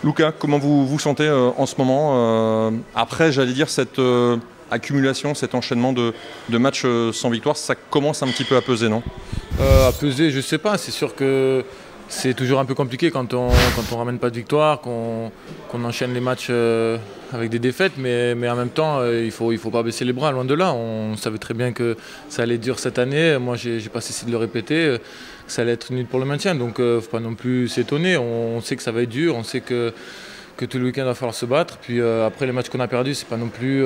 Lucas, comment vous vous sentez en ce moment après, j'allais dire, cette accumulation, cet enchaînement de matchs sans victoire, ça commence un petit peu à peser, non? À peser, je sais pas. C'est sûr que c'est toujours un peu compliqué quand on ramène pas de victoire, qu'on enchaîne les matchs avec des défaites, mais en même temps, il faut pas baisser les bras, loin de là. On savait très bien que ça allait être dur cette année. Moi, j'ai pas cessé de le répéter, que ça allait être nul pour le maintien. Donc, faut pas non plus s'étonner. On sait que ça va être dur. On sait que tout le week-end il va falloir se battre. Puis après les matchs qu'on a perdus, c'est pas non plus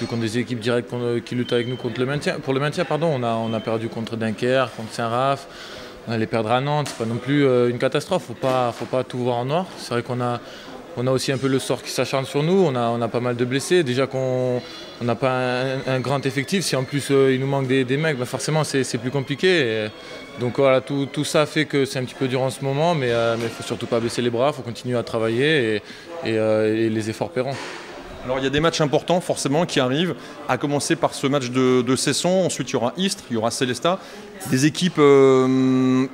contre des équipes directes qui luttent avec nous contre le maintien. Pour le maintien, pardon, on a perdu contre Dunkerque, contre Saint-Raph. On allait perdre à Nantes, c'est pas non plus une catastrophe. Faut pas tout voir en noir. C'est vrai qu'on a aussi un peu le sort qui s'acharne sur nous. On a pas mal de blessés. Déjà qu'on n'a pas un grand effectif. Si en plus il nous manque des mecs, bah forcément c'est plus compliqué. Donc voilà, tout ça fait que c'est un petit peu dur en ce moment, mais il faut surtout pas baisser les bras. Il faut continuer à travailler et les efforts paieront. Alors il y a des matchs importants forcément qui arrivent, à commencer par ce match de Cesson, ensuite il y aura Istres, il y aura Célestat, des équipes,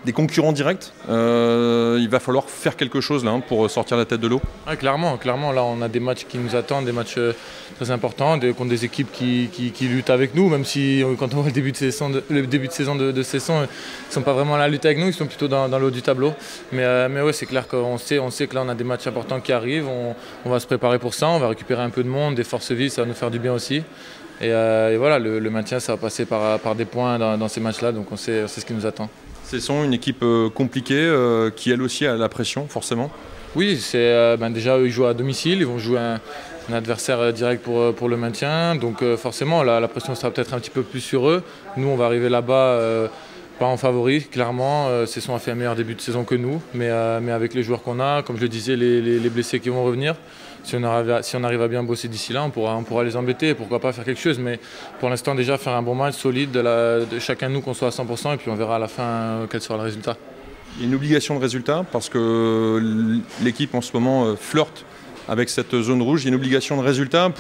des concurrents directs. Il va falloir faire quelque chose là pour sortir la tête de l'eau. Ouais, clairement, là on a des matchs qui nous attendent, des matchs très importants, contre des équipes qui luttent avec nous, même si quand on voit le début de saison de Cesson, ils ne sont pas vraiment à la lutte avec nous, ils sont plutôt dans le haut du tableau. Mais ouais, c'est clair qu'on sait que là on a des matchs importants qui arrivent, on va se préparer pour ça, on va récupérer un peu de monde, des forces vives, ça va nous faire du bien aussi. Et voilà, le maintien ça va passer par des points dans ces matchs-là, donc on sait ce qui nous attend. Cesson, une équipe compliquée, qui elle aussi a la pression forcément. Oui, déjà eux ils jouent à domicile, ils vont jouer un adversaire direct pour le maintien, donc forcément la pression sera peut-être un petit peu plus sur eux. Nous on va arriver là-bas pas en favori, clairement. Cesson a fait un meilleur début de saison que nous, mais avec les joueurs qu'on a, comme je le disais, les blessés qui vont revenir, si on arrive à bien bosser d'ici là, on pourra les embêter, pourquoi pas faire quelque chose, mais pour l'instant déjà faire un bon match solide de chacun de nous, qu'on soit à 100%, et puis on verra à la fin quel sera le résultat. Il y a une obligation de résultat parce que l'équipe en ce moment flirte avec cette zone rouge. Il y a une obligation de résultat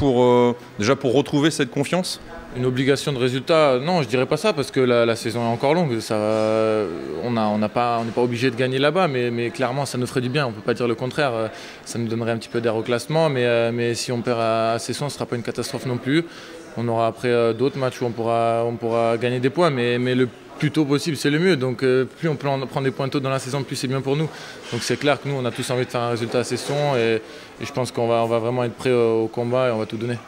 déjà pour retrouver cette confiance. Une obligation de résultat, non, je dirais pas ça parce que la saison est encore longue. On n'est pas obligé de gagner là-bas, mais clairement ça nous ferait du bien. On ne peut pas dire le contraire. Ça nous donnerait un petit peu d'air au classement, mais si on perd à Cesson, ce ne sera pas une catastrophe non plus. On aura après d'autres matchs où on pourra gagner des points, mais le plus tôt possible, c'est le mieux. Donc plus on prend des points tôt dans la saison, plus c'est bien pour nous. Donc c'est clair que nous, on a tous envie de faire un résultat à Cesson et je pense qu'on va vraiment être prêts au combat et on va tout donner.